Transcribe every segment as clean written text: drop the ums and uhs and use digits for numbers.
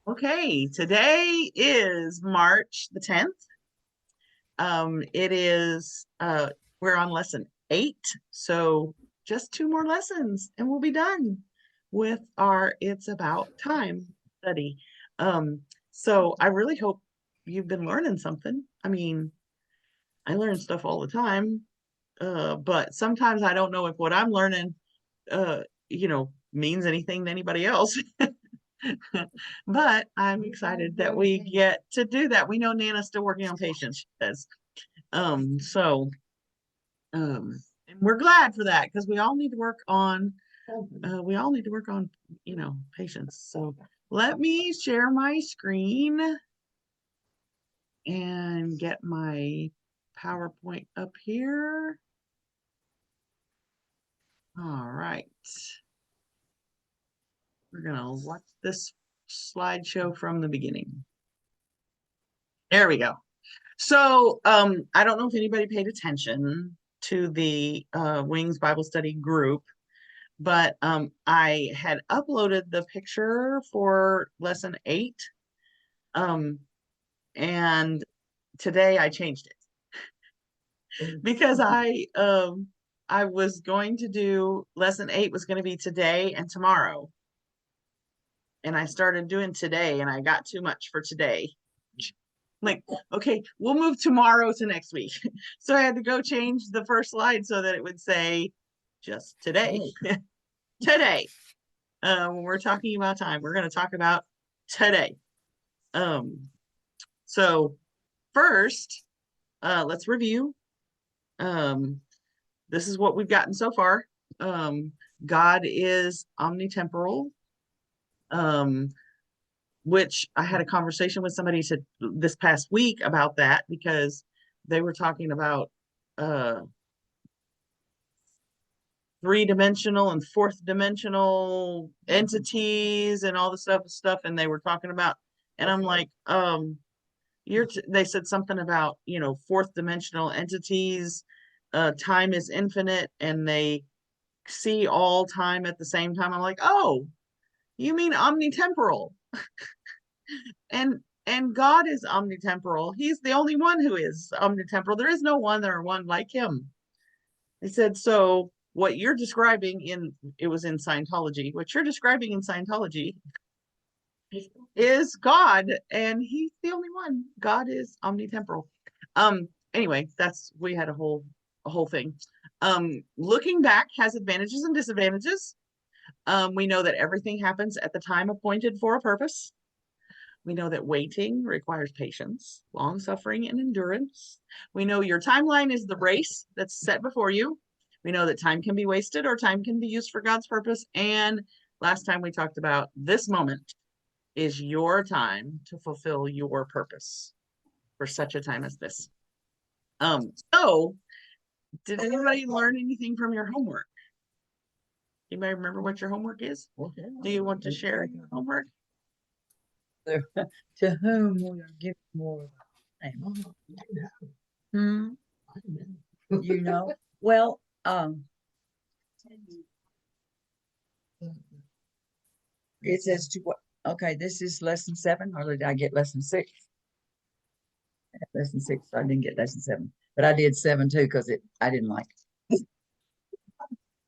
Okay, today is March the 10th. It is we're on lesson 8, so just 2 more lessons and we'll be done with our It's About Time study. Um, so I really hope you've been learning something. I mean, I learn stuff all the time, but sometimes I don't know if what I'm learning means anything to anybody else. But I'm excited that we get to do that. We know Nana's still working on patience, she says. So and we're glad for that because we all need to work on, patience. So let me share my screen and get my PowerPoint up here. All right. We're gonna watch this slideshow from the beginning. There we go. So I don't know if anybody paid attention to the Wings Bible Study group, but I had uploaded the picture for lesson 8, um, and today I changed it because I was going to do lesson 8 was going to be today and tomorrow, and I started doing today, and I got too much for today. Like, okay, we'll move tomorrow to next week. So I had to go change the first slide so that it would say just today. Today. When we're talking about time, we're going to talk about today. So first, let's review. This is what we've gotten so far. God is omnitemporal. Which I had a conversation with somebody said this past week about that because they were talking about three-dimensional and fourth dimensional entities and all the stuff and they were talking about, and I'm like, they said something about, fourth dimensional entities, time is infinite and they see all time at the same time. I'm like, oh, you mean omnitemporal. And God is omnitemporal. He's the only one who is omnitemporal. There is no one or one like him. They said, so what you're describing it was in Scientology, what you're describing in Scientology is God, and he's the only one. God is omnitemporal. Anyway, we had a whole thing. Looking back has advantages and disadvantages. We know that everything happens at the time appointed for a purpose. We know that waiting requires patience, long suffering, and endurance. We know your timeline is the race that's set before you. We know that time can be wasted or time can be used for God's purpose. And last time we talked about this moment is your time to fulfill your purpose for such a time as this. So did anybody learn anything from your homework? Anybody remember what your homework is? Okay. Do you want to share your homework? To whom will you give more of a name? You know? Well, it says to what? Okay, this is lesson 7, or did I get lesson 6? Lesson 6, I didn't get lesson 7, but I did 7 too because I didn't like it.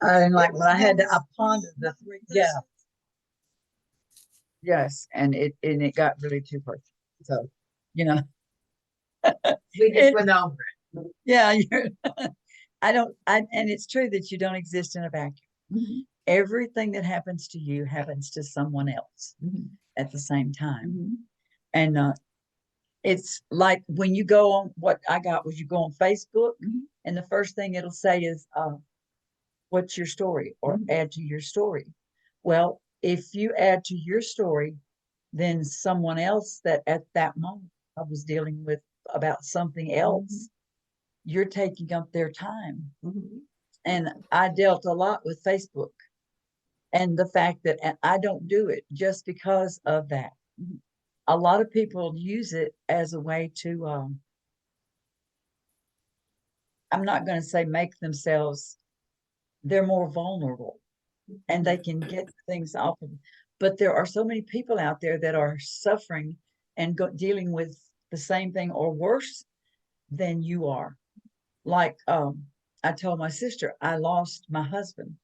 I didn't like when I had to ponder the 3. Yeah. Yes, and it got really too personal. So, you know, we just went over it. Yeah, and it's true that you don't exist in a vacuum. Mm-hmm. Everything that happens to you happens to someone else at the same time. Mm-hmm. And it's like when you go on, what I got was you go on Facebook, and the first thing it'll say is, what's your story, or add to your story. Well, if you add to your story, then someone else that at that moment I was dealing with about something else, you're taking up their time. And I dealt a lot with Facebook and the fact that I don't do it just because of that. A lot of people use it as a way to, I'm not going to say make themselves, they're more vulnerable and they can get things off of. but there are so many people out there that are suffering and dealing with the same thing or worse than you are. Like I told my sister, I lost my husband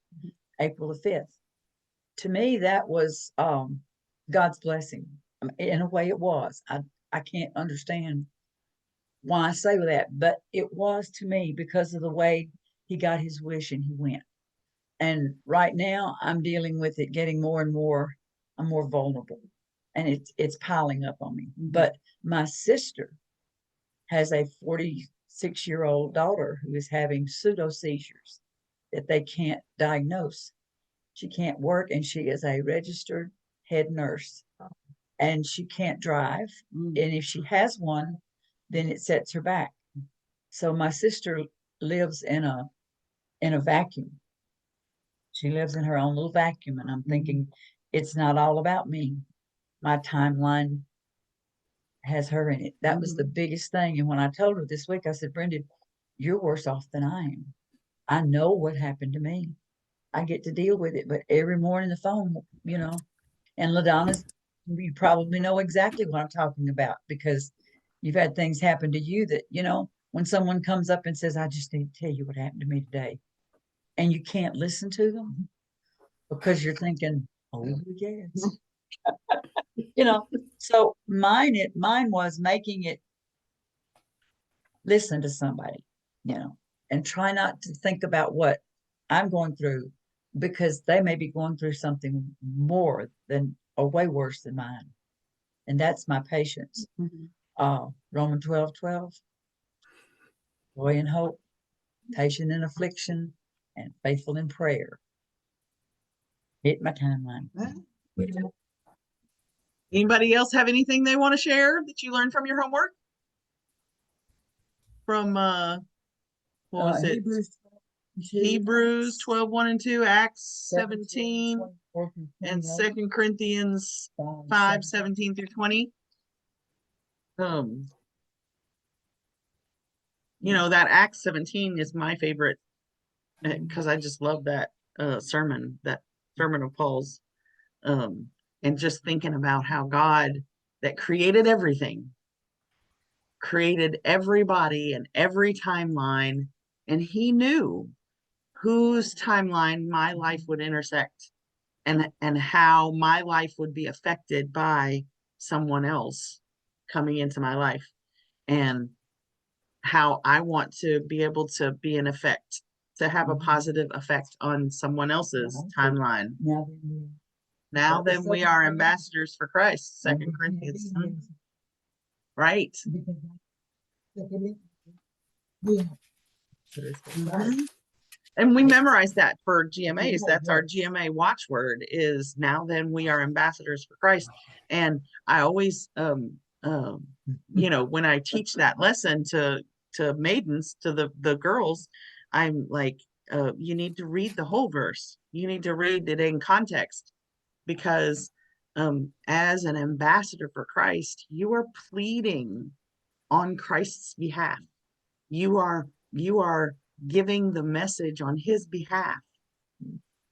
April the 5th. To me, that was God's blessing. In a way, it was. I can't understand why I say that, but it was to me because of the way he got his wish and he went. And right now, I'm dealing with it getting more and more. I'm more vulnerable, and it's piling up on me. But my sister has a 46-year-old daughter who is having pseudo seizures that they can't diagnose. She can't work, and she is a registered head nurse, and she can't drive. And if she has one, then it sets her back. So my sister lives in a vacuum. She lives in her own little vacuum, and I'm thinking it's not all about me. My timeline has her in it. That was the biggest thing. And when I told her this week, I said, Brenda, you're worse off than I am. I know what happened to me. I get to deal with it, but every morning the phone, and LaDonna's, you probably know exactly what I'm talking about because you've had things happen to you that, when someone comes up and says, I just need to tell you what happened to me today, and you can't listen to them because you're thinking, oh, yes. So mine was making it listen to somebody, and try not to think about what I'm going through because they may be going through something more than or way worse than mine. And that's my patience. Romans 12:12, joy and hope, patient in affliction, and faithful in prayer. Hit my timeline. Anybody else have anything they want to share that you learned from your homework? From what was it? Hebrews 12:1 and 2, Acts 17, and 2 Corinthians 5:17-20. That Acts 17 is my favorite because I just love that sermon of Paul's, and just thinking about how God that created everything, created everybody and every timeline, and he knew whose timeline my life would intersect and how my life would be affected by someone else coming into my life, and how I want to be able to be an effect, to have a positive effect on someone else's timeline. Now then we are ambassadors for Christ, 2 Corinthians. Right. And we memorize that for GMAs. That's our GMA watchword is now then we are ambassadors for Christ. And I always, when I teach that lesson to maidens, to the girls, I'm like, you need to read the whole verse. You need to read it in context because as an ambassador for Christ, you are pleading on Christ's behalf. You are giving the message on his behalf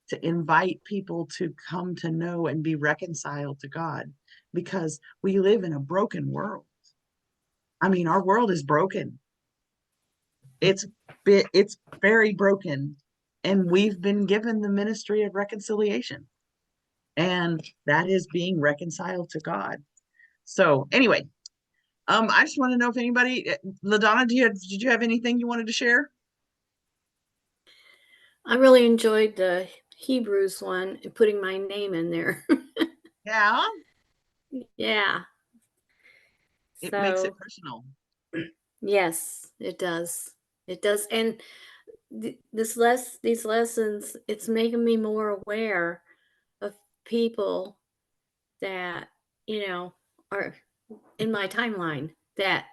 to invite people to come to know and be reconciled to God, because we live in a broken world. I mean, our world is broken. It's very broken, and we've been given the ministry of reconciliation, and that is being reconciled to God. So anyway, I just want to know if anybody, LaDonna, did you have anything you wanted to share? I really enjoyed the Hebrews one and putting my name in there. Yeah. Yeah. It makes it personal. Yes, it does. It does. And these lessons, it's making me more aware of people that, are in my timeline that,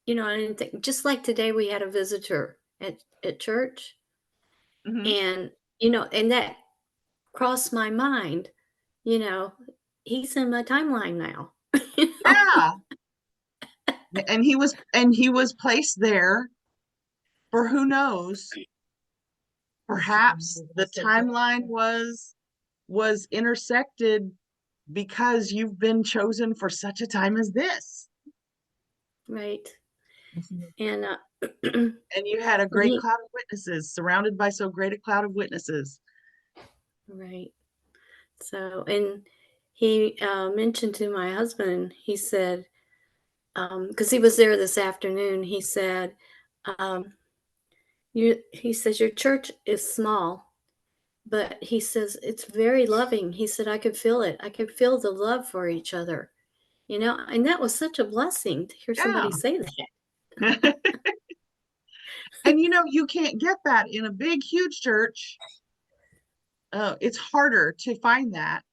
I didn't think, just like today we had a visitor at church. And, and that crossed my mind, he's in my timeline now. Yeah. And he was placed there for who knows. Perhaps the timeline was was intersected because you've been chosen for such a time as this. Right. Mhm. And And you had a great he, cloud of witnesses, surrounded by so great a cloud of witnesses. right. So, and he mentioned to my husband, he said, because he was there this afternoon, he said, um, he says, your church is small, but he says, it's very loving. He said, I could feel it. I could feel the love for each other, and that was such a blessing to hear somebody Yeah. say that. And you can't get that in a big, huge church. It's harder to find that,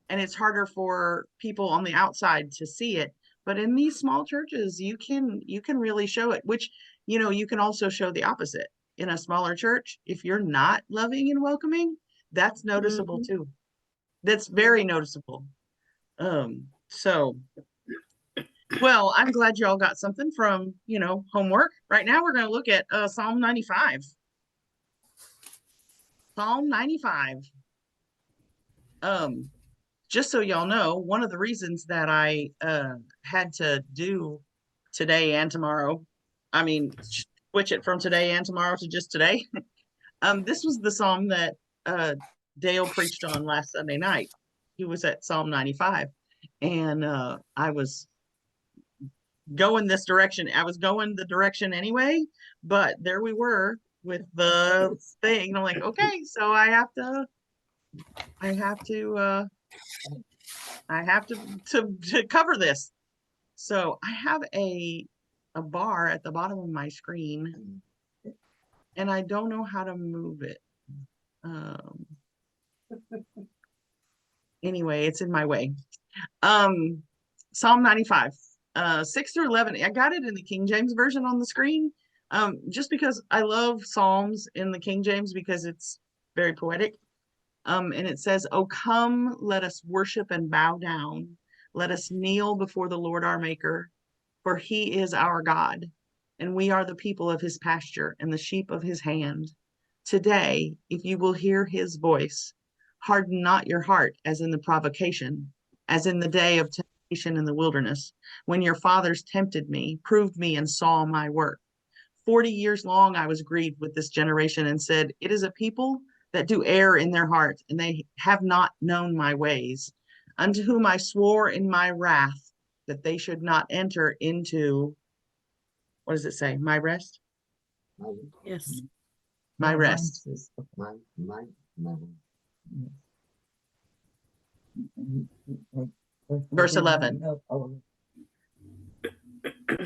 and it's harder for people on the outside to see it. But in these small churches, you can really show it, which you can also show the opposite. In a smaller church, if you're not loving and welcoming, that's noticeable Mhm. too. That's very noticeable. So well, I'm glad y'all got something from, homework. Right now we're going to look at Psalm 95. Psalm 95. Um, just so y'all know, one of the reasons that I had to do today and tomorrow, I mean, switch it from today and tomorrow to just today. This was the psalm that Dale preached on last Sunday night. He was at Psalm 95, and I was going this direction. I was going the direction anyway, but there we were with the thing. And I'm like, okay, so I have to, to cover this. So I have a bar at the bottom of my screen, and I don't know how to move it. Anyway, it's in my way. Psalm 95, 6 through 11. I got it in the King James version on the screen. Just because I love Psalms in the King James because it's very poetic. And it says, "Oh, come, let us worship and bow down. Let us kneel before the Lord our Maker, for he is our God, and we are the people of his pasture and the sheep of his hand. Today, if you will hear his voice, harden not your heart as in the provocation, as in the day of temptation in the wilderness, when your fathers tempted me, proved me, and saw my work. 40 years long I was grieved with this generation and said, it is a people that do err in their heart, and they have not known my ways, unto whom I swore in my wrath that they should not enter into," what does it say? My rest? Yes. My Yeah, rest. mine says, Verse 11. Oh,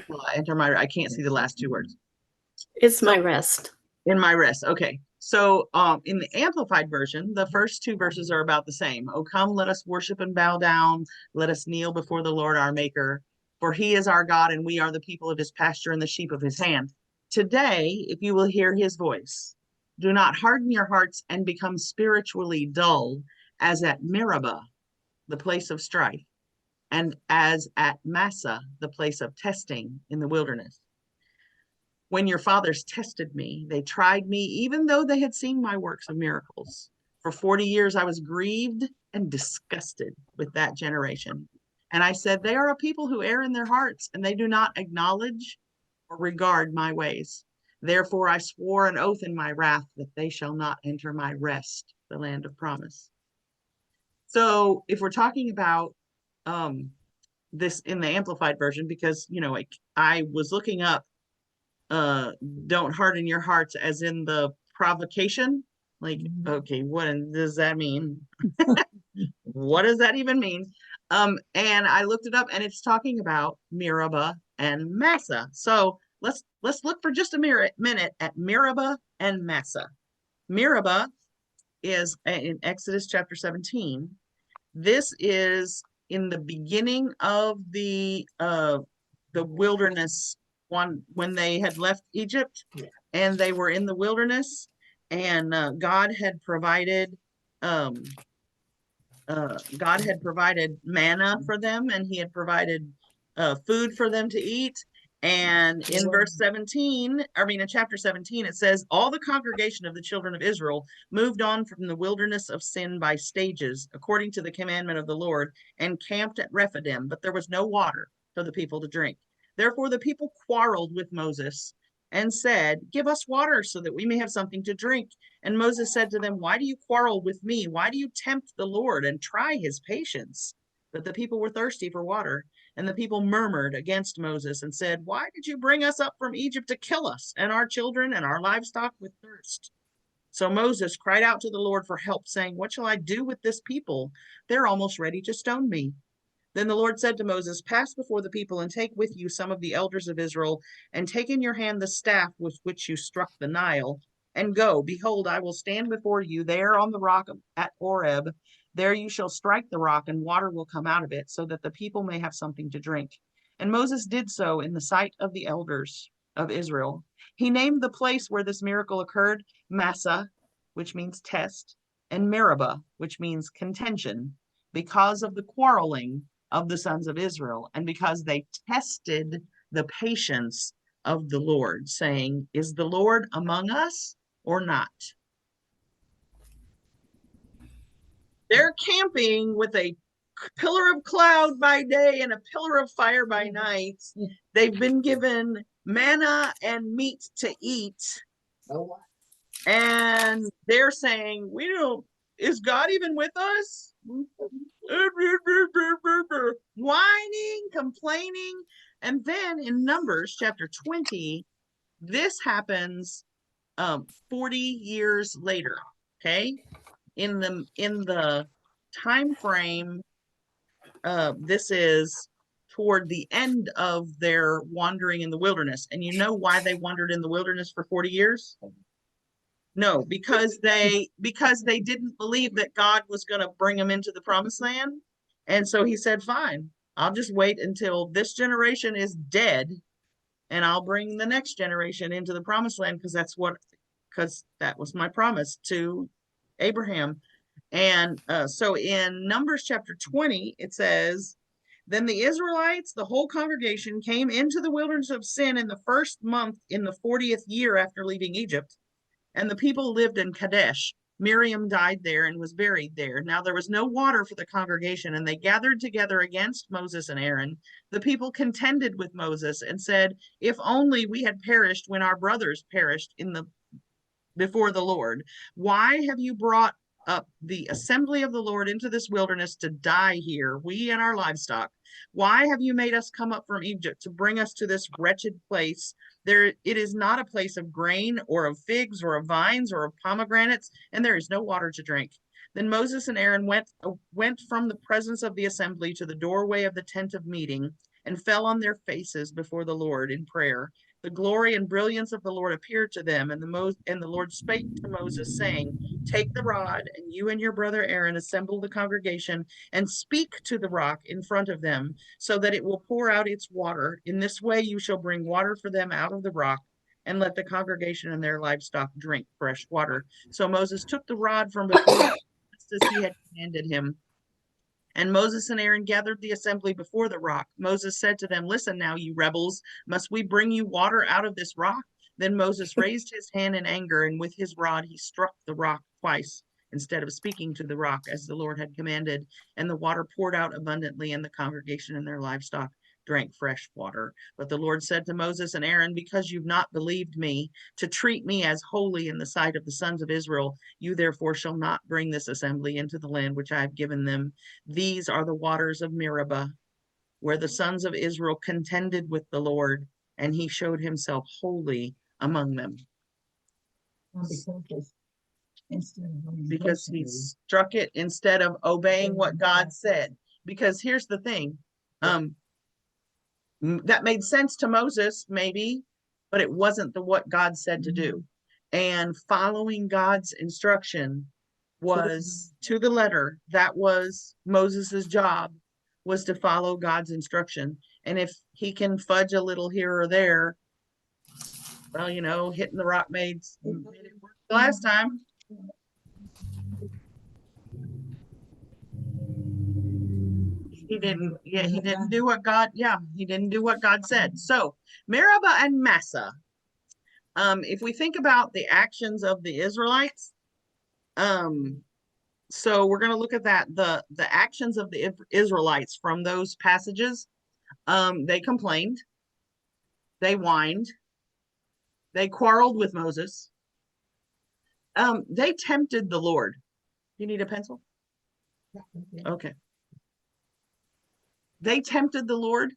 Well, I enter my, I can't see the last two words. It's my rest. In my rest. Okay. So in the amplified version, the first two verses are about the same. "Oh, come, let us worship and bow down. Let us kneel before the Lord our Maker. For he is our God, and we are the people of his pasture and the sheep of his hand. Today, if you will hear his voice, do not harden your hearts and become spiritually dull, as at Meribah, the place of strife, and as at Massa, the place of testing in the wilderness. When your fathers tested me, they tried me, even though they had seen my works of miracles. For 40 years I was grieved and disgusted with that generation. And I said, they are a people who err in their hearts, and they do not acknowledge or regard my ways. Therefore I swore an oath in my wrath that they shall not enter my rest, the land of promise." So if we're talking about this in the amplified version, because I was looking up don't harden your hearts as in the provocation, like, okay, what does that mean? What does that even mean? And I looked it up, and it's talking about Meribah and Massa. So let's look for just a minute at Meribah and Massa. Meribah is in Exodus chapter 17. This is in the beginning of the wilderness one, when they had left Egypt and they were in the wilderness, and God had provided manna for them, and he had provided food for them to eat. And in verse 17, I mean, in chapter 17, it says, all the congregation of the children of Israel moved on from the wilderness of sin by stages, according to the commandment of the Lord, and camped at Rephidim, but there was no water for the people to drink. Therefore, the people quarreled with Moses and said, give us water so that we may have something to drink. And Moses said to them, why do you quarrel with me? Why do you tempt the Lord and try his patience? But the people were thirsty for water. And the people murmured against Moses and said, why did you bring us up from Egypt to kill us and our children and our livestock with thirst? So Moses cried out to the Lord for help, saying, what shall I do with this people? They're almost ready to stone me. Then the Lord said to Moses, pass before the people and take with you some of the elders of Israel, and take in your hand the staff with which you struck the Nile, and go. Behold, I will stand before you there on the rock at Horeb. There you shall strike the rock, and water will come out of it, so that the people may have something to drink. And Moses did so in the sight of the elders of Israel. He named the place where this miracle occurred Massah, which means test, and Meribah, which means contention, because of the quarreling of the sons of Israel, and because they tested the patience of the Lord, saying, is the Lord among us or not? They're camping with a pillar of cloud by day and a pillar of fire by night. They've been given manna and meat to eat. Oh, And they're saying, is God even with us? Whining, complaining. And then in Numbers chapter 20, this happens 40 years later. Okay. In the time frame, this is toward the end of their wandering in the wilderness. And you know why they wandered in the wilderness for 40 years? No, because they didn't believe that God was going to bring them into the promised land. And so he said, fine, I'll just wait until this generation is dead, and I'll bring the next generation into the promised land, because that was my promise to Abraham. And so in Numbers chapter 20, it says, then the Israelites, the whole congregation, came into the wilderness of Sin in the first month in the 40th year after leaving Egypt. And the people lived in Kadesh. Miriam died there and was buried there. Now there was no water for the congregation, and they gathered together against Moses and Aaron. The people contended with Moses and said, if only we had perished when our brothers perished before the Lord. Why have you brought up the assembly of the Lord into this wilderness to die here, we and our livestock? Why have you made us come up from Egypt to bring us to this wretched place? It is not a place of grain or of figs or of vines or of pomegranates, and there is no water to drink. Then Moses and Aaron went from the presence of the assembly to the doorway of the tent of meeting and fell on their faces before the Lord in prayer. The glory and brilliance of the Lord appeared to them, and the Lord spake to Moses, saying, take the rod, and you and your brother Aaron assemble the congregation, and speak to the rock in front of them, so that it will pour out its water. In this way you shall bring water for them out of the rock, and let the congregation and their livestock drink fresh water. So Moses took the rod from before them, just as he had commanded him. And Moses and Aaron gathered the assembly before the rock. Moses said to them, listen now, you rebels, must we bring you water out of this rock? Then Moses raised his hand in anger, and with his rod he struck the rock twice, instead of speaking to the rock as the Lord had commanded. And the water poured out abundantly, and the congregation and their livestock drank fresh water. But the Lord said to Moses and Aaron, because you've not believed me to treat me as holy in the sight of the sons of Israel, you therefore shall not bring this assembly into the land which I have given them. These are the waters of Meribah, where the sons of Israel contended with the Lord, and he showed himself holy among them. Because he struck it instead of obeying what God said. Because here's the thing, that made sense to Moses, maybe, but it wasn't what God said to do. And following God's instruction was to the letter. That was Moses's job, was to follow God's instruction. And if he can fudge a little here or there, well, hitting the rock made it work the last time. He didn't, yeah, he didn't do what God, yeah, he didn't do what God said. So Meribah and Massa. If we think about the actions of the Israelites, so we're going to look at that, the actions of the Israelites from those passages. They complained, they whined, they quarreled with Moses. They tempted the Lord. You need a pencil? Okay. They tempted the Lord,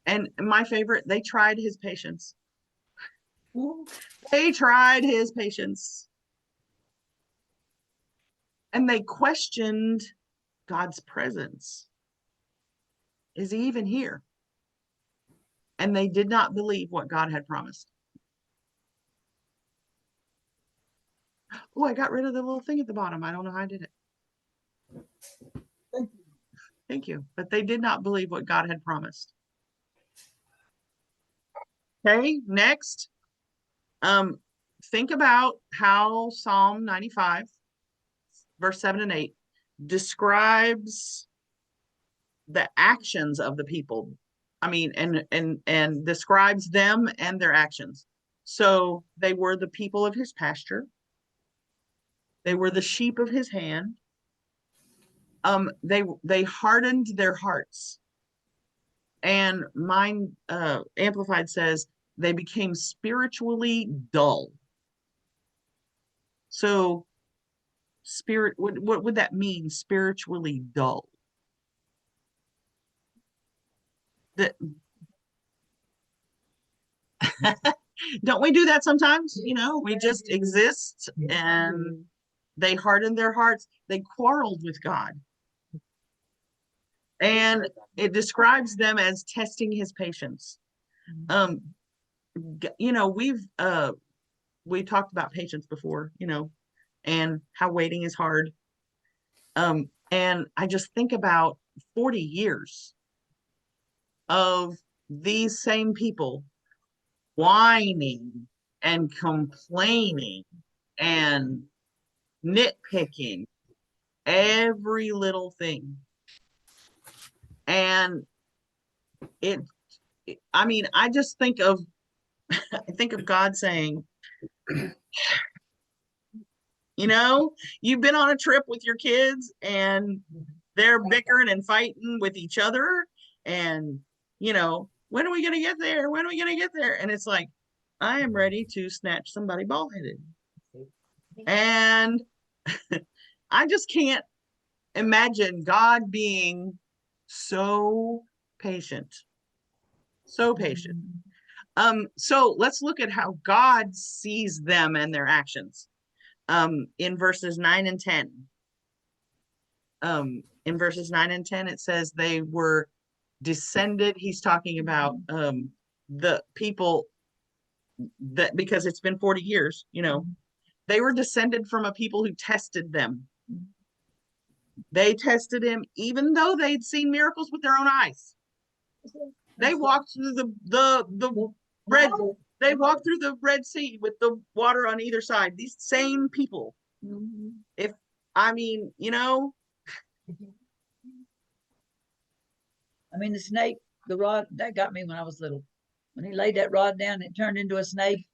and my favorite, they tried his patience. They tried his patience. And they questioned God's presence. Is he even here? And they did not believe what God had promised. Oh, I got rid of the little thing at the bottom. I don't know how I did it. Thank you. But they did not believe what God had promised. Okay, next. Think about how Psalm 95, verse 7 and 8, describes the actions of the people. I mean, and describes them and their actions. So they were the people of his pasture. They were the sheep of his hand. They hardened their hearts. And mine Amplified says they became spiritually dull. So what would that mean, spiritually dull? That don't we do that sometimes? You know, we just exist, and they hardened their hearts. They quarreled with God. And it describes them as testing his patience. You know, we talked about patience before, you know, and how waiting is hard. And I just think about 40 years of these same people whining and complaining and nitpicking every little thing. And I mean, I just think of God saying, you know, you've been on a trip with your kids and they're bickering and fighting with each other. And, you know, when are we going to get there? When are we going to get there? And it's like, I am ready to snatch somebody bald headed. And I just can't imagine God being so patient. So patient. So let's look at how God sees them and their actions. In verses 9 and 10. In verses 9 and 10, it says they were descended. He's talking about the people that, because it's been 40 years, you know, they were descended from a people who tested them. They tested him even though they'd seen miracles with their own eyes. They walked through the red. They walked through the Red Sea with the water on either side. These same people. If I mean, you know, I mean, the snake, the rod, that got me when I was little. When he laid that rod down, it turned into a snake.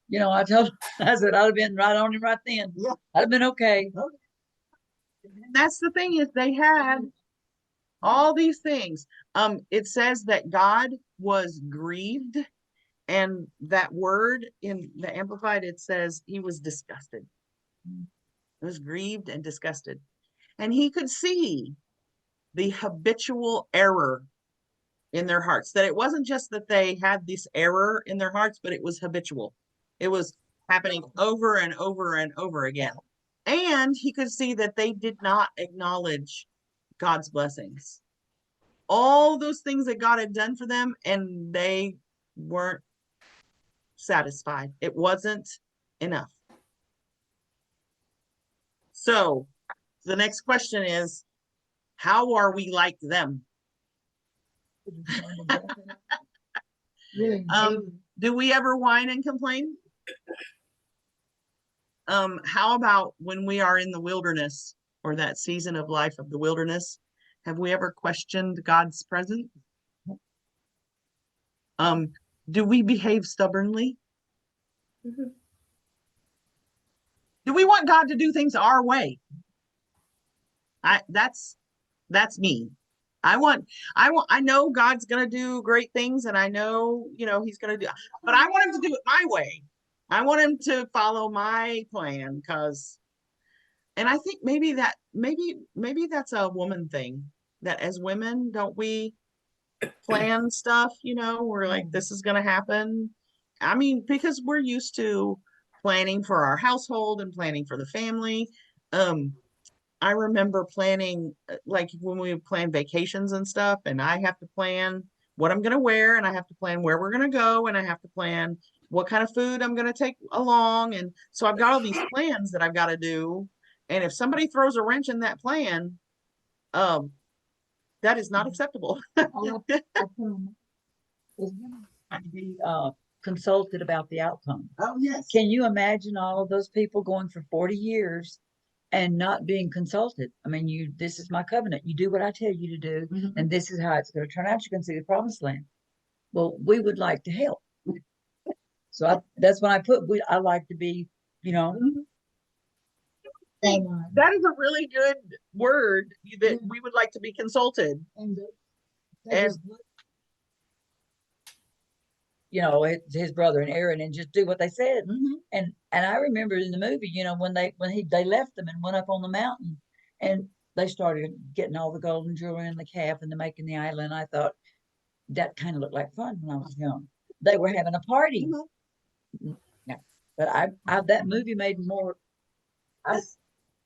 You know, I said, I'd have been right on him right then. I'd have been okay. That's the thing, is they had all these things. It says that God was grieved, and that word in the Amplified, it says he was disgusted. He was grieved and disgusted. And he could see the habitual error in their hearts, that it wasn't just that they had this error in their hearts, but it was habitual. It was happening over and over and over again. And he could see that they did not acknowledge God's blessings. All those things that God had done for them, and they weren't satisfied. It wasn't enough. So the next question is, how are we like them? Do we ever whine and complain? How about when we are in the wilderness, or that season of life of the wilderness, Have we ever questioned God's presence? Do we behave stubbornly? Mhm. Do we want God to do things our way? That's me. I know God's gonna do great things, and I know, he's gonna do, but I want him to do it my way. I want him to follow my plan, and I think maybe that's a woman thing, that as women, don't we plan stuff, we're like, this is gonna happen. I mean, because we're used to planning for our household and planning for the family. Um, I remember planning, like when we would plan vacations and stuff, and I have to plan what I'm gonna wear, and I have to plan where we're gonna go, and I have to plan what kind of food I'm gonna take along. And so I've got all these plans that I've got to do. And if somebody throws a wrench in that plan, um, that is not acceptable. Be consulted about the outcome. Oh, yes. Can you imagine all of those people going for 40 years and not being consulted? I mean, this is my covenant. You do what I tell you to do, and this is how it's going to turn out. You can see the promised land. Well, we would like to help. So that's when I like to be, That is a really good word, that we would like to be consulted. and And his brother and Aaron, and just do what they said. And I remember in the movie, when they left them and went up on the mountain, and they started getting all the golden jewelry and the calf and making the island. I thought that kind of looked like fun when I was young. They were having a party. Yeah. But that movie made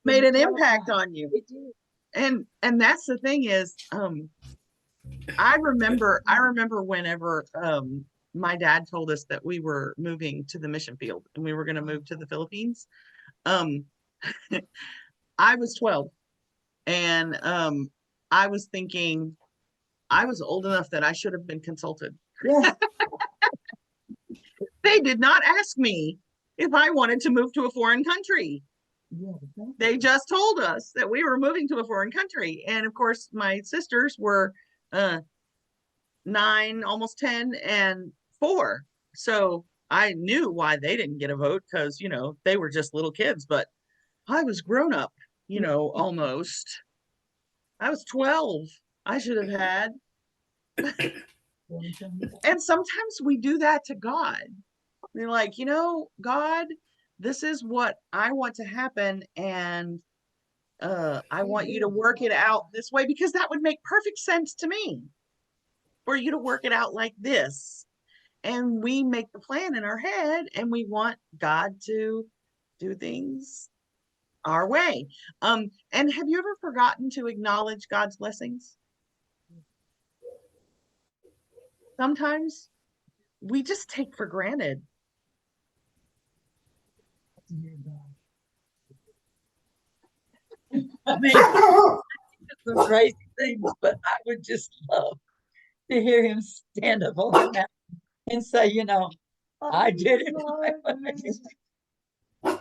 made an impact on you. It did. And that's the thing is, I remember whenever my dad told us that we were moving to the mission field and we were going to move to the Philippines. I was 12, and I was thinking I was old enough that I should have been consulted. Yeah. They did not ask me if I wanted to move to a foreign country. Yeah, They just told us that we were moving to a foreign country. And of course, my sisters were 9, almost 10, and 4. So I knew why they didn't get a vote, because, they were just little kids, but I was grown up, almost. I was 12. I should have had. And sometimes we do that to God. We're like, God, this is what I want to happen, and I want you to work it out this way, because that would make perfect sense to me, for you to work it out like this. And we make the plan in our head, and we want God to do things our way. And have you ever forgotten to acknowledge God's blessings? Sometimes we just take for granted. I mean, some crazy things, but I would just love to hear him stand up on the mountain and say, I did it my way.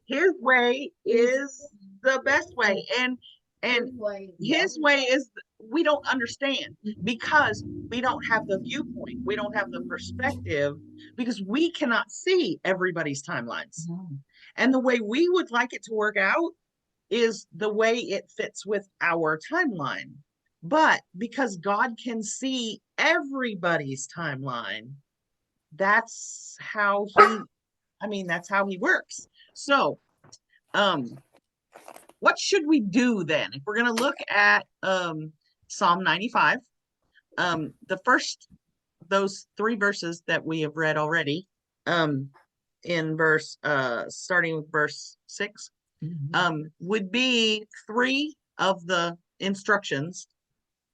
His way is the best way, and his way is, we don't understand, because we don't have the viewpoint, we don't have the perspective, because we cannot see everybody's timelines. And the way we would like it to work out is the way it fits with our timeline. But because God can see everybody's timeline, that's how he works. So, what should we do then? If we're going to look at Psalm 95, those 3 verses that we have read already, in starting with verse 6, would be 3 of the instructions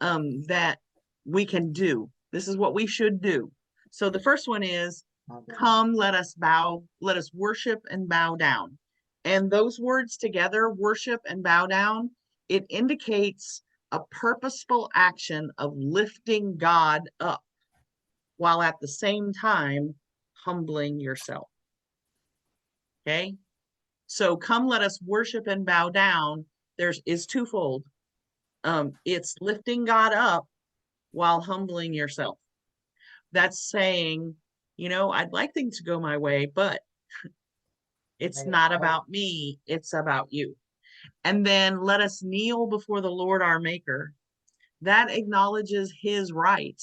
that we can do. This is what we should do. So the first one is, come, let us worship and bow down. And those words together, worship and bow down, it indicates a purposeful action of lifting God up, while at the same time humbling yourself. Okay? So come, let us worship and bow down, is twofold. It's lifting God up while humbling yourself. That's saying, I'd like things to go my way, but it's not about me, it's about you. And then let us kneel before the Lord our Maker. That acknowledges his right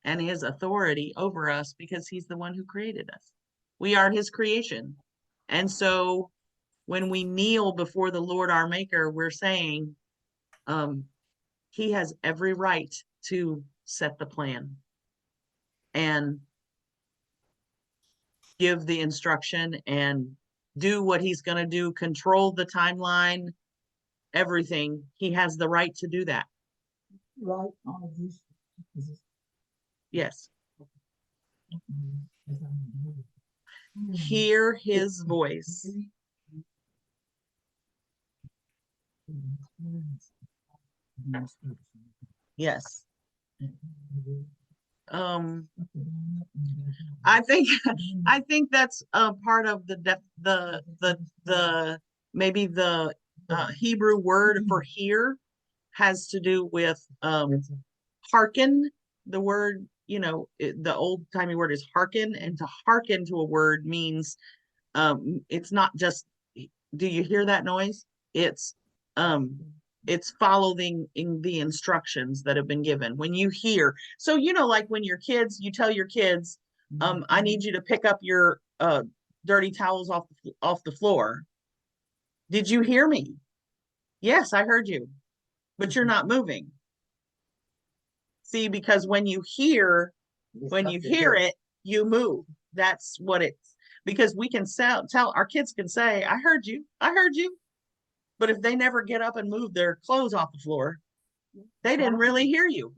and his authority over us because he's the one who created us. We are his creation. And so when we kneel before the Lord our Maker, we're saying he has every right to set the plan and give the instruction and do what he's going to do, control the timeline, everything. He has the right to do that. Right, all of this is Yes. Hear his voice. Yes. I think that's a part of the maybe the Hebrew word for hear has to do with hearken. The word, the old timey word is hearken, and to hearken to a word means it's not just, do you hear that noise? It's following in the instructions that have been given. When you hear, so like when your kids, you tell your kids, I need you to pick up your dirty towels off the floor. Did you hear me? Yes, I heard you, but you're not moving. See, because when you hear it, you move. That's what it's, because we can tell our kids can say, I heard you. But if they never get up and move their clothes off the floor, they didn't really hear you.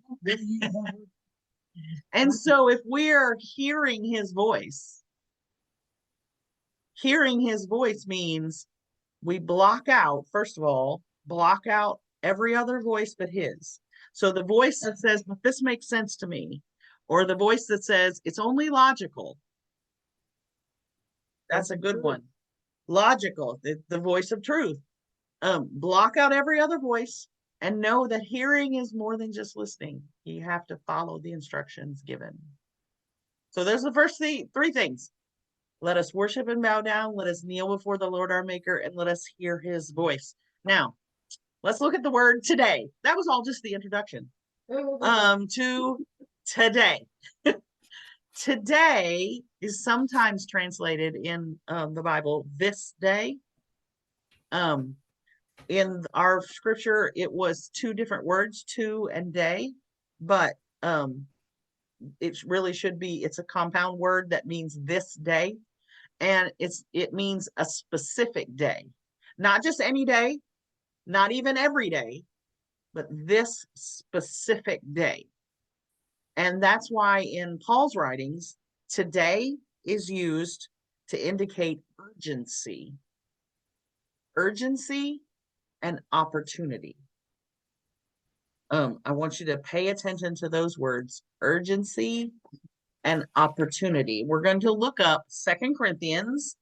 And so if we're hearing his voice means we first of all, block out every other voice but his. So the voice that says, but this makes sense to me, or the voice that says, it's only logical. That's a good one. Logical, the voice of truth. Block out every other voice and know that hearing is more than just listening. You have to follow the instructions given. So there's the first three things. Let us worship and bow down. Let us kneel before the Lord our Maker, and let us hear his voice. Now, let's look at the word today. That was all just the introduction to today. Today is sometimes translated in the Bible, this day. In our scripture, it was two different words, to and day, but it really should be, it's a compound word that means this day. And it means a specific day, not just any day, not even every day, but this specific day. And that's why in Paul's writings, today is used to indicate urgency and opportunity. I want you to pay attention to those words, urgency and opportunity. We're going to look up 2 Corinthians.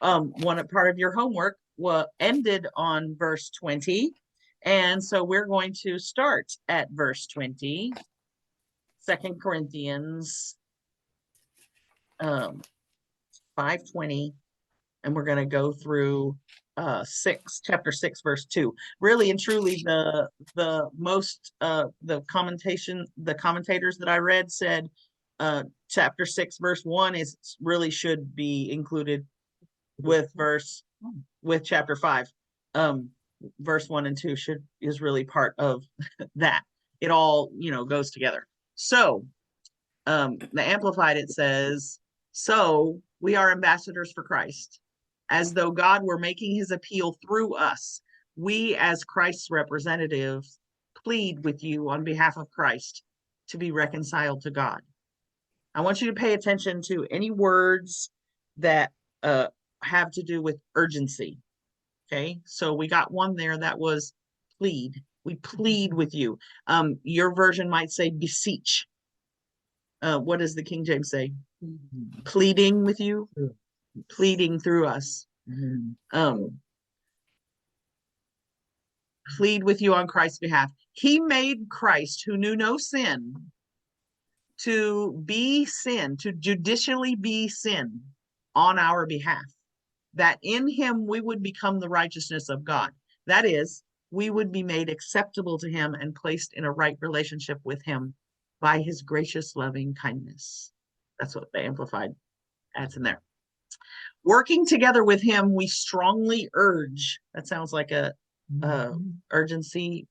One part of your homework ended on verse 20. And so we're going to start at verse 20, 2 Corinthians 5:20, and we're going to go through chapter 6, verse 2. Really and truly, the commentators that I read said chapter 6, verse 1 should be included with chapter 5. Verse 1 and 2 is really part of that. It all goes together. So the Amplified, it says, so we are ambassadors for Christ, as though God were making his appeal through us. We, as Christ's representatives, plead with you on behalf of Christ to be reconciled to God. I want you to pay attention to any words that have to do with urgency. Okay, so we got one there that was plead. We plead with you. Your version might say beseech. What does the King James say? Pleading with you, pleading through us. plead with you on Christ's behalf. He made Christ, who knew no sin, to be sin, to judicially be sin on our behalf, that in him we would become the righteousness of God. That is, we would be made acceptable to him and placed in a right relationship with him by his gracious loving kindness. That's what the Amplified adds in there. Working together with him, we strongly urge, that sounds like a urgency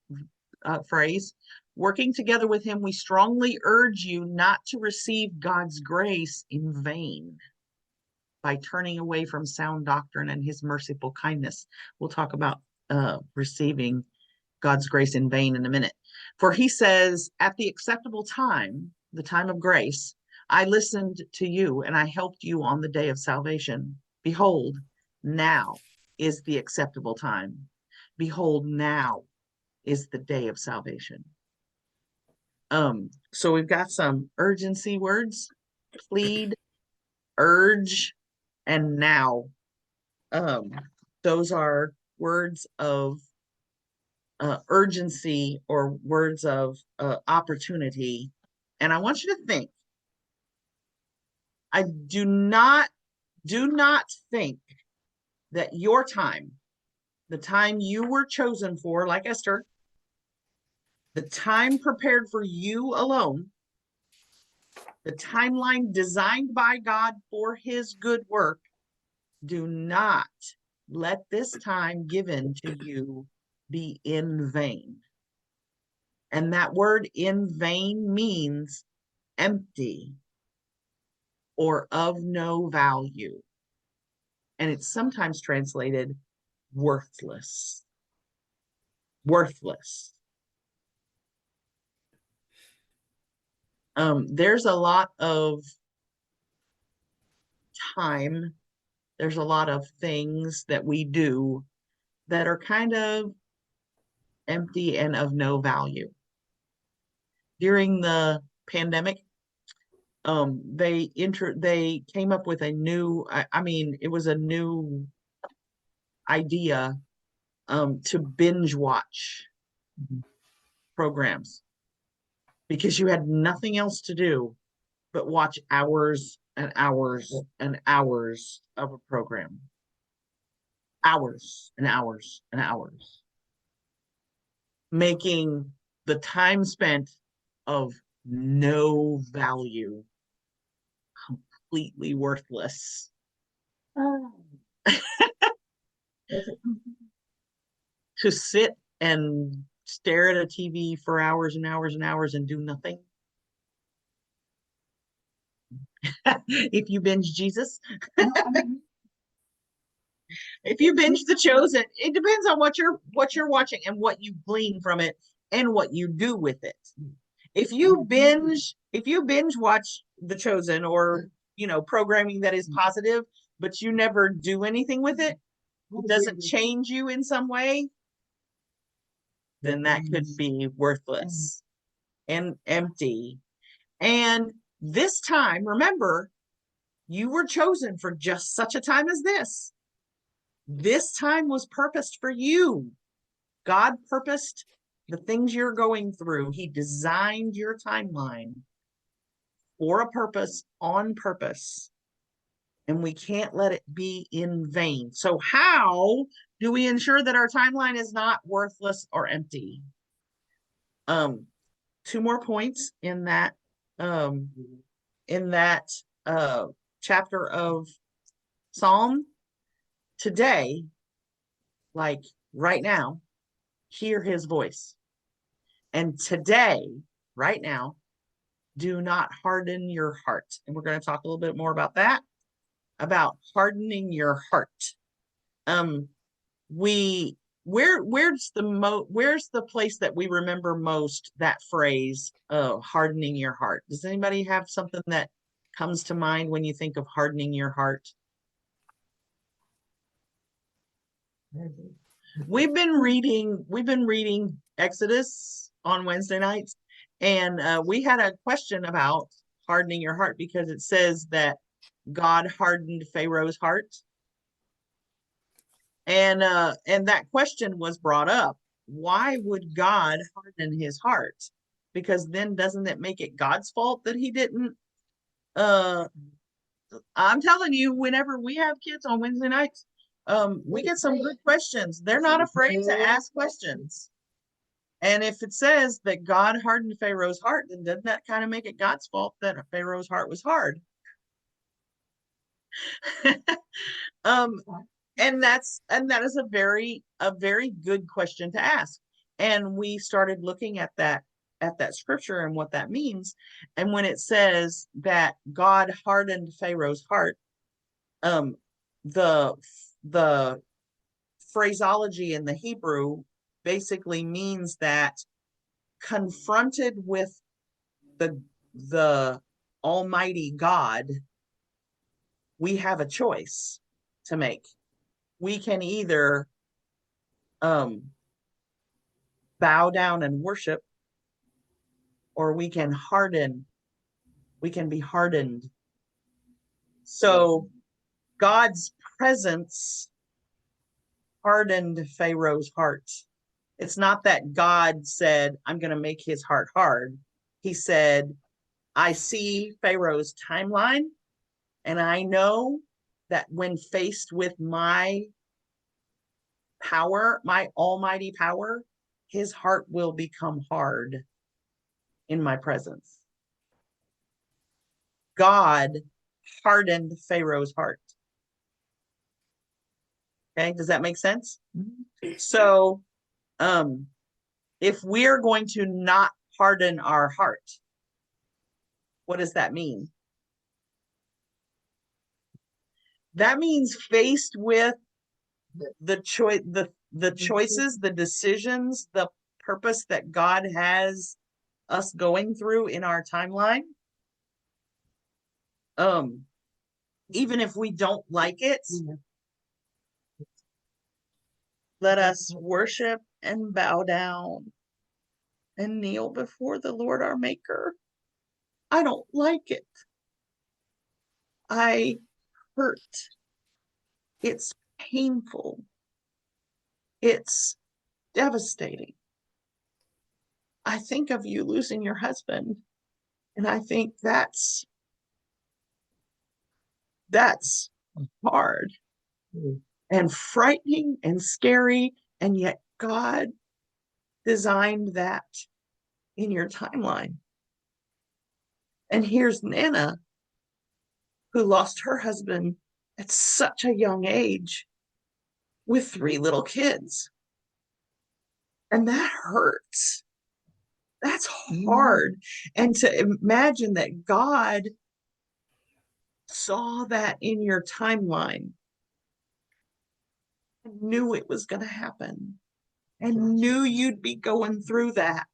phrase. Working together with him, we strongly urge you not to receive God's grace in vain by turning away from sound doctrine and his merciful kindness. We'll talk about receiving God's grace in vain in a minute. For he says, at the acceptable time, the time of grace, I listened to you and I helped you on the day of salvation. Behold, now is the acceptable time. Behold, now is the day of salvation. So we've got some urgency words: plead, urge, and now. Those are words of urgency or words of opportunity. And I want you to think, I do not think that your time, the time you were chosen for, like Esther, the time prepared for you alone, the timeline designed by God for his good work, do not let this time given to you be in vain. And that word in vain means empty or of no value. And it's sometimes translated worthless. Worthless. There's a lot of time, there's a lot of things that we do that are kind of empty and of no value. During the pandemic, they came up with a new, it was a new idea to binge watch programs, because you had nothing else to do but watch hours and hours and hours of a program. Hours and hours and hours. Making the time spent of no value completely worthless. To sit and stare at a TV for hours and hours and hours and do nothing. If you binge Jesus, if you binge The Chosen, it depends on what you're watching and what you glean from it and what you do with it. If you binge watch The Chosen, or programming that is positive, but you never do anything with it, it doesn't change you in some way, then that could be worthless and empty. And this time, remember, you were chosen for just such a time as this. This time was purposed for you. God purposed the things you're going through. He designed your timeline for a purpose, on purpose. And we can't let it be in vain. So how do we ensure that our timeline is not worthless or empty? Two more points in that chapter of Psalm. Today, like right now, hear his voice. And today, right now, do not harden your heart. And we're going to talk a little bit more about that, about hardening your heart. Where's the place that we remember most that phrase, hardening your heart? Does anybody have something that comes to mind when you think of hardening your heart? We've been reading Exodus on Wednesday nights, and we had a question about hardening your heart, because it says that God hardened Pharaoh's heart. And that question was brought up why would God harden his heart? Because then doesn't it make it God's fault that he didn't? I'm telling you, whenever we have kids on Wednesday nights, we get some good questions. They're not afraid to ask questions. And if it says that God hardened Pharaoh's heart, then doesn't that kind of make it God's fault that Pharaoh's heart was hard? um, and that is a very good question to ask. And we started looking at that scripture and what that means. And when it says that God hardened Pharaoh's heart, the phraseology in the Hebrew basically means that confronted with the Almighty God, we have a choice to make. We can either bow down and worship, or we can be hardened. So God's presence hardened Pharaoh's heart. It's not that God said, I'm going to make his heart hard. He said, I see Pharaoh's timeline, and I know that when faced with my power, my almighty power, his heart will become hard in my presence. God hardened Pharaoh's heart. Okay, does that make sense? Mm-hmm. So, if we're going to not harden our heart, what does that mean? That means faced with the choices, the decisions, the purpose that God has us going through in our timeline. Even if we don't like it, let us worship and bow down and kneel before the Lord our Maker. I don't like it. I hurt. It's painful. It's devastating. I think of you losing your husband, and I think that's hard and frightening and scary, and yet God designed that in your timeline. And here's Nana, who lost her husband at such a young age with 3 little kids. And that hurts. That's hard. And to imagine that God saw that in your timeline and knew it was going to happen and knew you'd be going through that.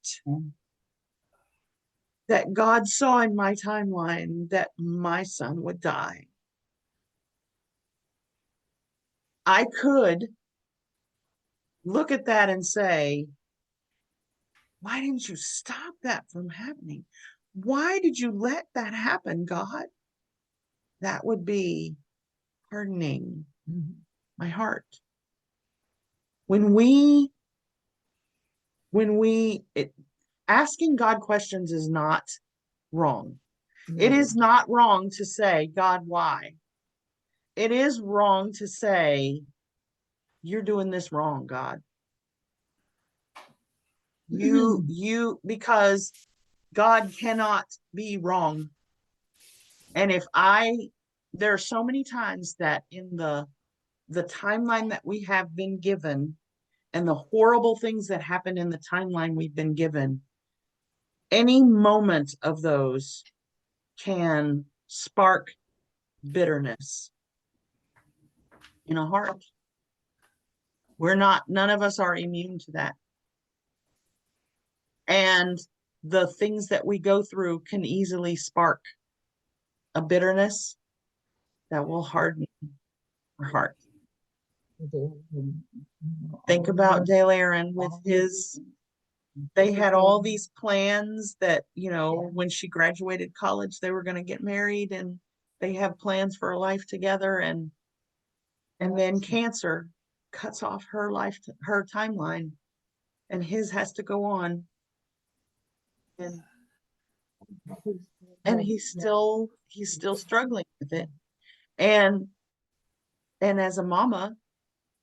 That God saw in my timeline that my son would die. I could look at that and say, why didn't you stop that from happening? Why did you let that happen, God? That would be hardening my heart. Asking God questions is not wrong. It is not wrong to say, God, why? It is wrong to say, you're doing this wrong, God. Because God cannot be wrong. And there are so many times that in the timeline that we have been given and the horrible things that happen in the timeline we've been given, any moment of those can spark bitterness in a heart. None of us are immune to that. And the things that we go through can easily spark a bitterness that will harden our heart. Think about Dale Aaron with they had all these plans that, when she graduated college, they were going to get married and they have plans for a life together. And then cancer cuts off her timeline. and his has to go on. And he's still struggling with it. And as a mama,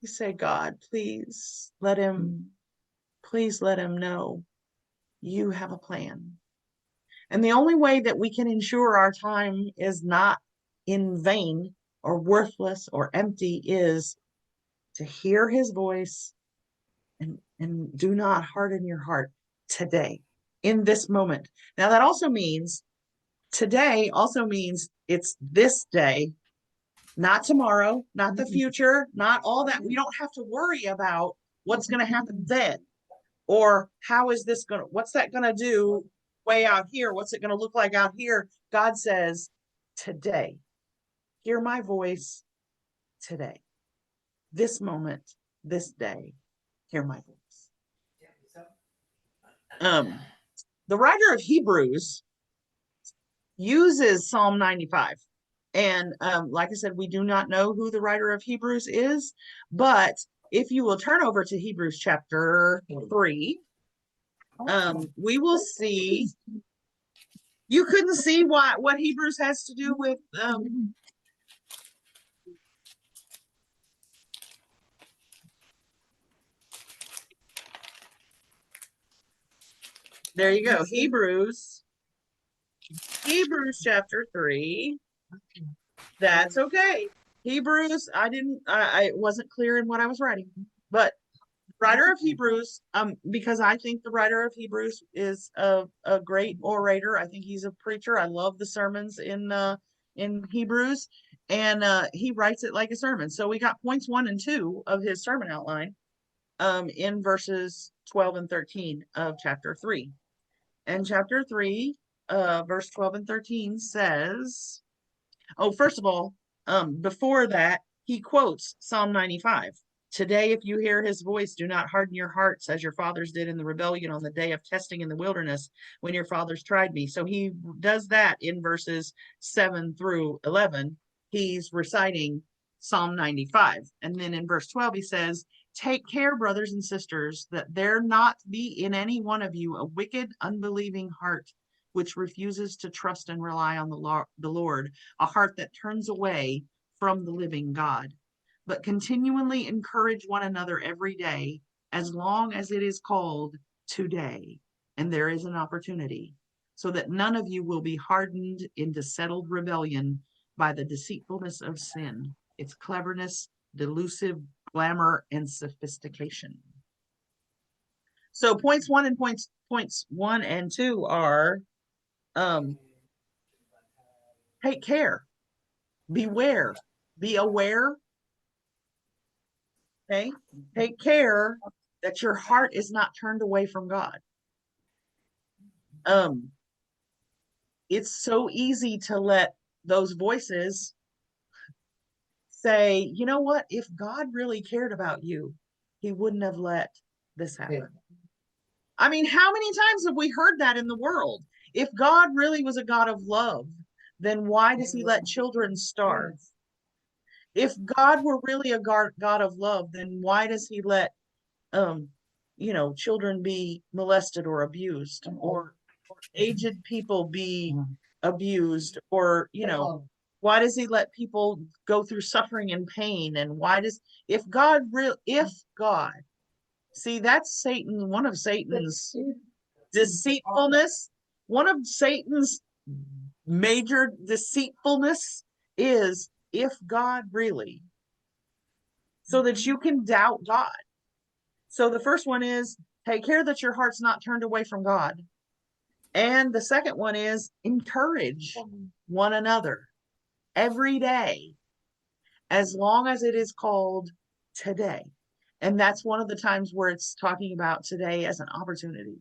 you say, God, please let him know you have a plan. And the only way that we can ensure our time is not in vain or worthless or empty is to hear his voice and do not harden your heart today, in this moment. Now, that also means today also means it's this day, not tomorrow, not the future, not all that. We don't have to worry about what's going to happen then, or how is this going to, what's that going to do way out here? What's it going to look like out here? God says, today, hear my voice today, this moment, this day, hear my voice. The writer of Hebrews uses Psalm 95. And like I said, we do not know who the writer of Hebrews is, but if you will turn over to Hebrews chapter 3, we will see, you couldn't see what Hebrews has to do with there you go, Hebrews chapter 3. That's okay. Hebrews, I wasn't clear in what I was writing, but writer of Hebrews, because I think the writer of Hebrews is a great orator. I think he's a preacher. I love the sermons in Hebrews, and he writes it like a sermon. So we got points 1 and 2 of his sermon outline in verses 12 and 13 of chapter 3. And chapter 3, verse 12 and 13 says, oh, first of all, before that, he quotes Psalm 95. Today, if you hear his voice, do not harden your hearts as your fathers did in the rebellion on the day of testing in the wilderness when your fathers tried me. So he does that in verses 7 through 11. He's reciting Psalm 95. And then in verse 12, he says, take care, brothers and sisters, that there not be in any one of you a wicked, unbelieving heart, which refuses to trust and rely on the Lord, a heart that turns away from the living God. But continually encourage one another every day, as long as it is called today, and there is an opportunity, so that none of you will be hardened into settled rebellion by the deceitfulness of sin, its cleverness, delusive glamour, and sophistication. So points 1 and 2 are take care, beware, be aware. Okay, take care that your heart is not turned away from God. It's so easy to let those voices say, you know what, if God really cared about you, he wouldn't have let this happen. I mean, how many times have we heard that in the world? If God really was a God of love, then why does he let children starve? If God were really a God of love, then why does he let children be molested or abused, or aged people be abused, or why does he let people go through suffering and pain? And if God, see, that's Satan, one of Satan's deceitfulness, one of Satan's major deceitfulness is if God really, so that you can doubt God. So the first one is take care that your heart's not turned away from God. And the second one is encourage one another every day, as long as it is called today. And that's one of the times where it's talking about today as an opportunity.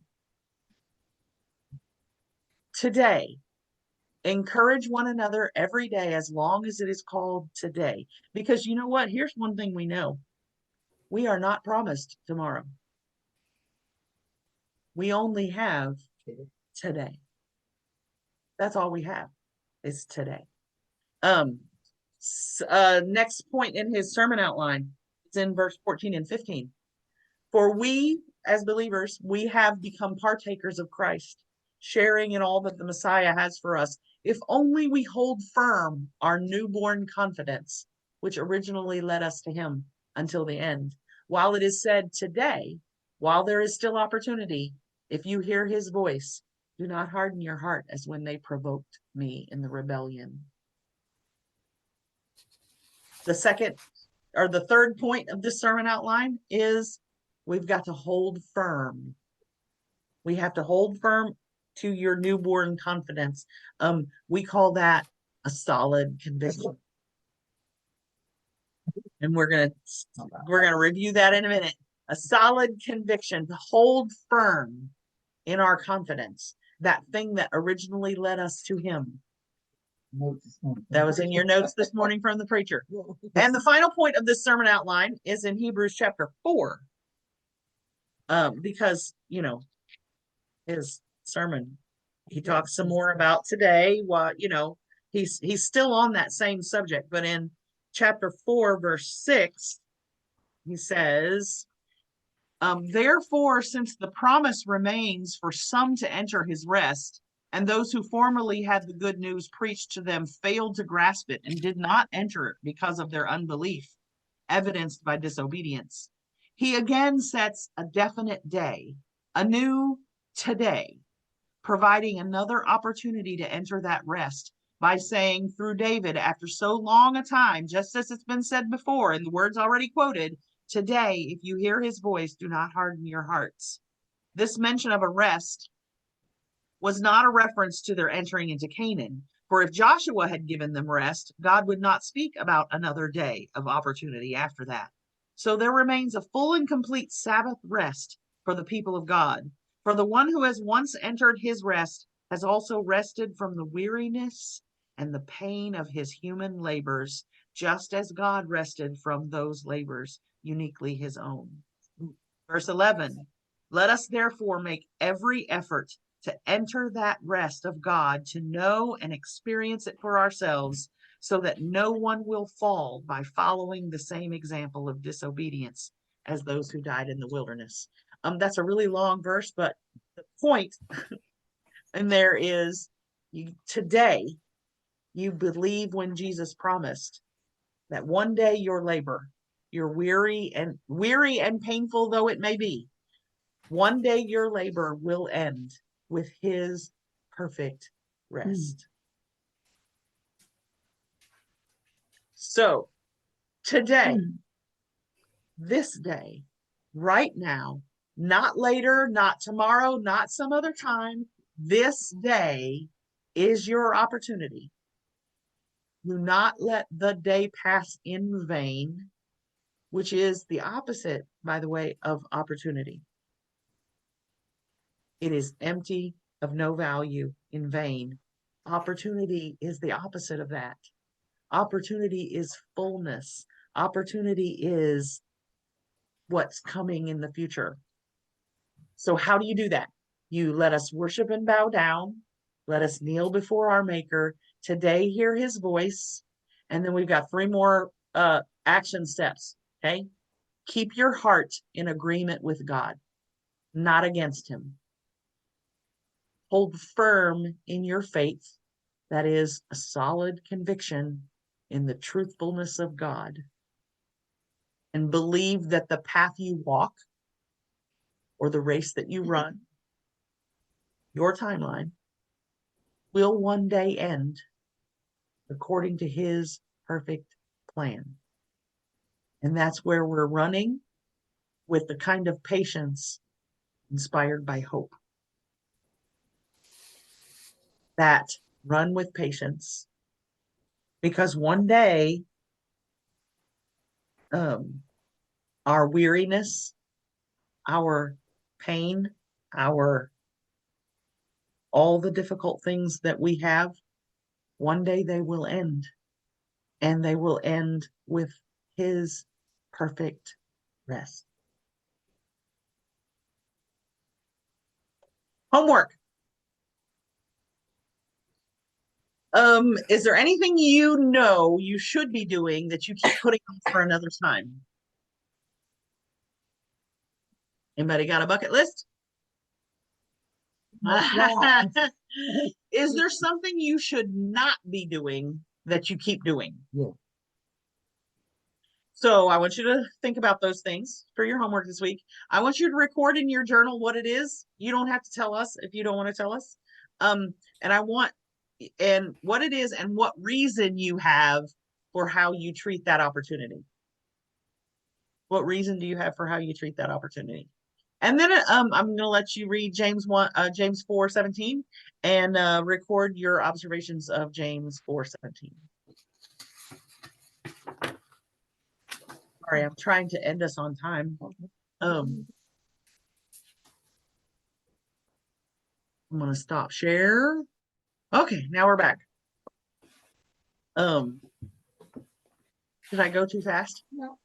Today, encourage one another every day, as long as it is called today. Because you know what? Here's one thing we know. We are not promised tomorrow. We only have today. That's all we have is today. Next point in his sermon outline, it's in verse 14 and 15. For we as believers, we have become partakers of Christ, sharing in all that the Messiah has for us. If only we hold firm our newborn confidence, which originally led us to him until the end. While it is said today, while there is still opportunity, if you hear his voice, do not harden your heart as when they provoked me in the rebellion. The second or the third point of this sermon outline is we've got to hold firm. We have to hold firm to your newborn confidence. We call that a solid conviction. And we're gonna review that in a minute. A solid conviction, to hold firm in our confidence, that thing that originally led us to him. That was in your notes this morning from the preacher. And the final point of this sermon outline is in Hebrews chapter 4. Because, you know, his sermon, he talks some more about today, what, you know, he's still on that same subject, but in chapter 4, verse 6, he says, therefore, since the promise remains for some to enter his rest, and those who formerly had the good news preached to them failed to grasp it and did not enter it because of their unbelief, evidenced by disobedience, he again sets a definite day, a new today, providing another opportunity to enter that rest by saying through David, after so long a time, just as it's been said before in the words already quoted, today, if you hear his voice, do not harden your hearts. This mention of a rest was not a reference to their entering into Canaan, for if Joshua had given them rest, God would not speak about another day of opportunity after that. So there remains a full and complete Sabbath rest for the people of God. For the one who has once entered his rest has also rested from the weariness and the pain of his human labors, just as God rested from those labors, uniquely his own. Verse 11, let us therefore make every effort to enter that rest of God, to know and experience it for ourselves, so that no one will fall by following the same example of disobedience as those who died in the wilderness. That's a really long verse, but the point and there is, today you believe when Jesus promised that one day your labor, your weary and painful though it may be, one day your labor will end with his perfect rest. So today, this day, right now, not later, not tomorrow, not some other time, this day is your opportunity. Do not let the day pass in vain, which is the opposite, by the way, of opportunity. It is empty, of no value, in vain. Opportunity is the opposite of that. Opportunity is fullness. Opportunity is what's coming in the future. So how do you do that? You let us worship and bow down. Let us kneel before our Maker. Today, hear his voice. And then we've got 3 more action steps, okay? Keep your heart in agreement with God, not against him. Hold firm in your faith. That is a solid conviction in the truthfulness of God. And believe that the path you walk or the race that you run, your timeline, will one day end according to his perfect plan. And that's where we're running with the kind of patience inspired by hope. That run with patience, because one day our weariness, our pain, all the difficult things that we have, one day they will end, and they will end with his perfect rest. Homework. Is there anything you know you should be doing that you keep putting off for another time? Anybody got a bucket list? Right. Is there something you should not be doing that you keep doing? Yeah. So I want you to think about those things for your homework this week. I want you to record in your journal what it is. You don't have to tell us if you don't want to tell us. And I want and what it is and what reason you have for how you treat that opportunity. What reason do you have for how you treat that opportunity? And then I'm gonna let you read James 4:17 and record your observations of James 4:17. Sorry, I'm trying to end us on time. I'm gonna stop share. Okay, now we're back. Did I go too fast? No.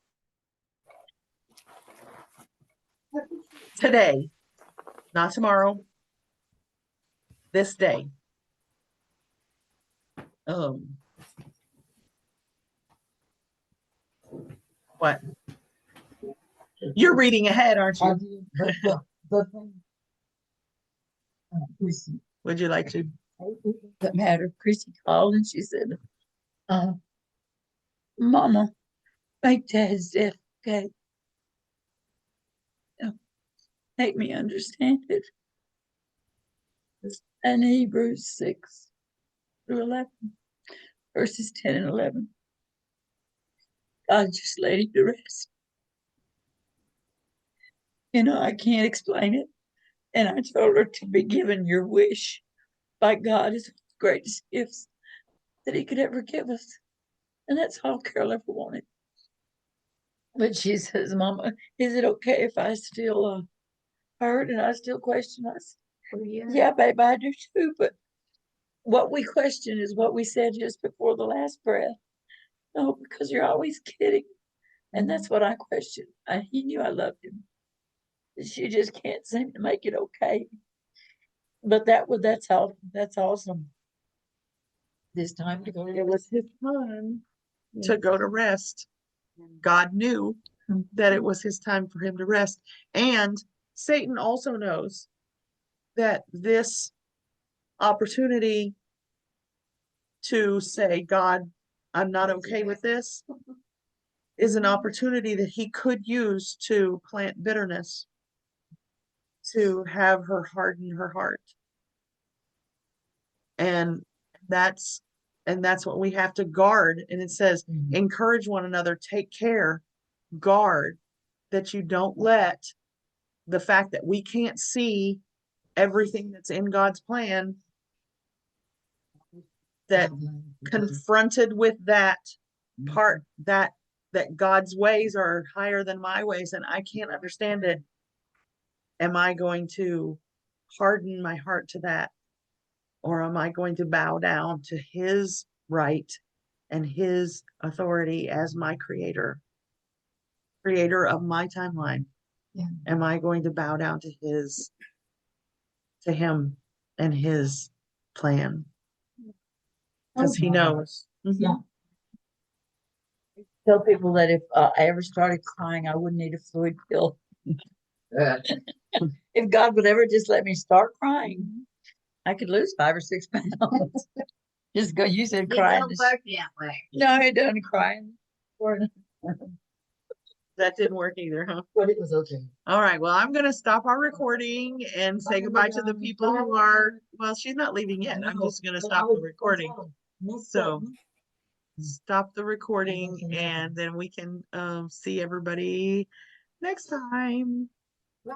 Today, not tomorrow. This day. What? You're reading ahead, aren't I you? did, but the thing. Chrissy, Would you like to? Doesn't matter. Chrissy called and she said, Mama, make Dad's death okay. Make me understand it. And Hebrews 6-11, verses 10 and 11. God just let him to rest. I can't explain it. And I told her to be given your wish by God is one of the greatest gifts that he could ever give us. And that's all Carol ever wanted. But she says, Mama, is it okay if I still hurt and I still question us? Yeah, babe, I do too. But what we question is what we said just before the last breath. No, because you're always kidding. And that's what I questioned. He knew I loved him. She just can't seem to make it okay. But that's awesome. This time to go to It was his time to go to rest. God knew that it was his time for him to rest. And Satan also knows that this opportunity to say, God, I'm not okay with this, is an opportunity that he could use to plant bitterness, to have her harden her heart. And that's what we have to guard. And it says, encourage one another, take care, guard, that you don't let the fact that we can't see everything that's in God's plan, that confronted with that part, that God's ways are higher than my ways and I can't understand it. Am I going to harden my heart to that? Or am I going to bow down to his right and his authority as my creator of my timeline? Yeah. Am I going to bow down to him and his plan? Because he knows. Yeah. Tell people that if I ever started crying, I wouldn't need a fluid pill. If God would ever just let me start crying, I could lose 5 or 6 pounds. Just go. You said crying. No, it doesn't crying. That didn't work either, huh? But it was okay. All right. Well, I'm going to stop our recording and say goodbye to the people who are, well, she's not leaving yet. I'm just going to stop the recording. So stop the recording and then we can see everybody next time. Bye.